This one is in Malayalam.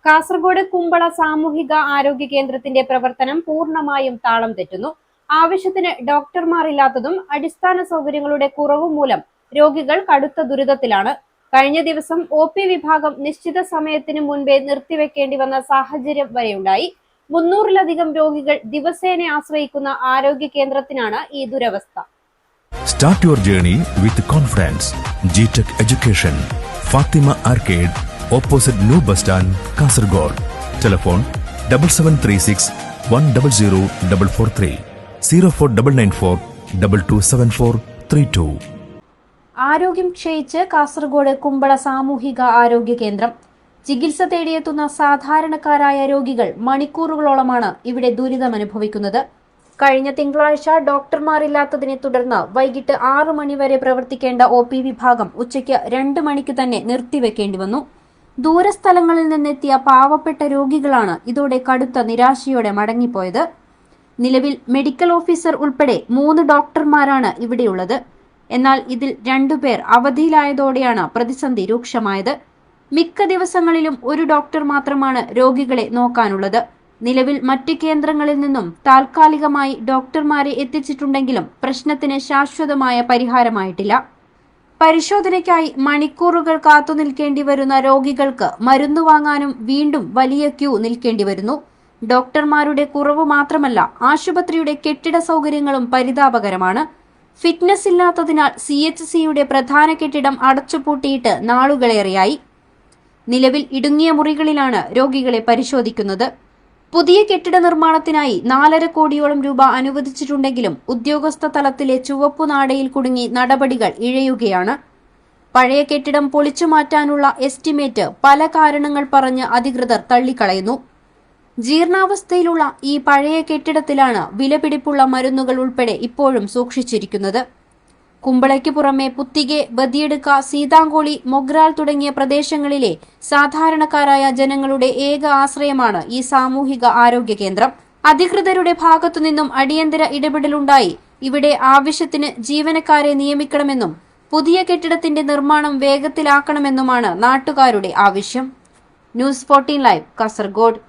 കാസർഗോഡ് കുമ്പള സാമൂഹിക ആരോഗ്യ കേന്ദ്രത്തിന്റെ പ്രവർത്തനം പൂർണ്ണമായും താളം തെറ്റുന്നു. ആവശ്യത്തിന് ഡോക്ടർമാരില്ലാത്തതും അടിസ്ഥാന സൗകര്യങ്ങളുടെ കുറവും മൂലം രോഗികൾ കടുത്ത ദുരിതത്തിലാണ്. കഴിഞ്ഞ ദിവസം OP വിഭാഗം നിശ്ചിത സമയത്തിന് മുൻപേ നിർത്തിവെക്കേണ്ടി വന്ന സാഹചര്യം വരെയുണ്ടായി. 300-ലധികം രോഗികൾ ദിവസേന ആശ്രയിക്കുന്ന ആരോഗ്യ കേന്ദ്രത്തിനാണ് ഈ ദുരവസ്ഥ. Start your journey with confidence. GTech Education, Fatima Arcade, opposite New Bus Stand, Kasaragod. Telephone 7736 100 443 04994 227432. ആരോഗ്യം ക്ഷയിച്ച് കാസർഗോഡ് കുമ്പള സാമൂഹിക ആരോഗ്യ കേന്ദ്രം. ചികിത്സ തേടിയെത്തുന്ന സാധാരണക്കാരായ രോഗികൾ മണിക്കൂറുകളോളമാണ് ഇവിടെ ദുരിതമനുഭവിക്കുന്നത്. കഴിഞ്ഞ തിങ്കളാഴ്ച ഡോക്ടർമാരില്ലാത്തതിനെ തുടർന്ന് വൈകിട്ട് 6 മണി വരെ പ്രവർത്തിക്കേണ്ട OP വിഭാഗം ഉച്ചയ്ക്ക് 2 മണിക്ക് തന്നെ നിർത്തിവെക്കേണ്ടി വന്നു. ദൂരസ്ഥലങ്ങളിൽ നിന്നെത്തിയ പാവപ്പെട്ട രോഗികളാണ് ഇതോടെ കടുത്ത നിരാശയോടെ മടങ്ങിപ്പോയത്. നിലവിൽ മെഡിക്കൽ ഓഫീസർ ഉൾപ്പെടെ 3 ഡോക്ടർമാരാണ് ഇവിടെയുള്ളത്. എന്നാൽ ഇതിൽ 2 പേർ അവധിയിലായതോടെയാണ് പ്രതിസന്ധി രൂക്ഷമായത്. മിക്ക ദിവസങ്ങളിലും ഒരു ഡോക്ടർ മാത്രമാണ് രോഗികളെ നോക്കാനുള്ളത്. നിലവിൽ മറ്റ് കേന്ദ്രങ്ങളിൽ നിന്നും താൽക്കാലികമായി ഡോക്ടർമാരെ എത്തിച്ചിട്ടുണ്ടെങ്കിലും പ്രശ്നത്തിന് ശാശ്വതമായ പരിഹാരമായിട്ടില്ല. പരിശോധനയ്ക്കായി മണിക്കൂറുകൾ കാത്തുനിൽക്കേണ്ടി വരുന്ന രോഗികൾക്ക് മരുന്ന് വാങ്ങാനും വീണ്ടും വലിയ ക്യൂ നിൽക്കേണ്ടി വരുന്നു. ഡോക്ടർമാരുടെ കുറവ് മാത്രമല്ല, ആശുപത്രിയുടെ കെട്ടിട സൗകര്യങ്ങളും പരിതാപകരമാണ്. ഫിറ്റ്നസ് ഇല്ലാത്തതിനാൽ CHCയുടെ പ്രധാന കെട്ടിടം അടച്ചുപൂട്ടിയിട്ട് നാളുകളേറെയായി. നിലവിൽ ഇടുങ്ങിയ മുറികളിലാണ് രോഗികളെ പരിശോധിക്കുന്നത്. പുതിയ കെട്ടിട നിർമ്മാണത്തിനായി 4.5 കോടിയോളം രൂപ അനുവദിച്ചിട്ടുണ്ടെങ്കിലും ഉദ്യോഗസ്ഥ തലത്തിലെ ചുവപ്പുനാടയിൽ കുടുങ്ങി നടപടികൾ ഇഴയുകയാണ്. പഴയ കെട്ടിടം പൊളിച്ചുമാറ്റാനുള്ള എസ്റ്റിമേറ്റ് പല കാരണങ്ങൾ പറഞ്ഞ് അധികൃതർ തള്ളിക്കളയുന്നു. ജീർണാവസ്ഥയിലുള്ള ഈ പഴയ കെട്ടിടത്തിലാണ് വിലപിടിപ്പുള്ള മരുന്നുകൾ ഉൾപ്പെടെ ഇപ്പോഴും സൂക്ഷിച്ചിരിക്കുന്നത്. കുമ്പളയ്ക്ക് പുറമെ പുത്തികെ, ബദിയെടുക്ക, സീതാങ്കോളി, മൊഗ്രാൽ തുടങ്ങിയ പ്രദേശങ്ങളിലെ സാധാരണക്കാരായ ജനങ്ങളുടെ ഏക ആശ്രയമാണ് ഈ സാമൂഹിക ആരോഗ്യ കേന്ദ്രം. അധികൃതരുടെ ഭാഗത്തുനിന്നും അടിയന്തര ഇടപെടലുണ്ടായി ഇവിടെ ആവശ്യത്തിന് ജീവനക്കാരെ നിയമിക്കണമെന്നും പുതിയ കെട്ടിടത്തിന്റെ നിർമ്മാണം വേഗത്തിലാക്കണമെന്നുമാണ് നാട്ടുകാരുടെ ആവശ്യം. News 14 live, Kasaragod.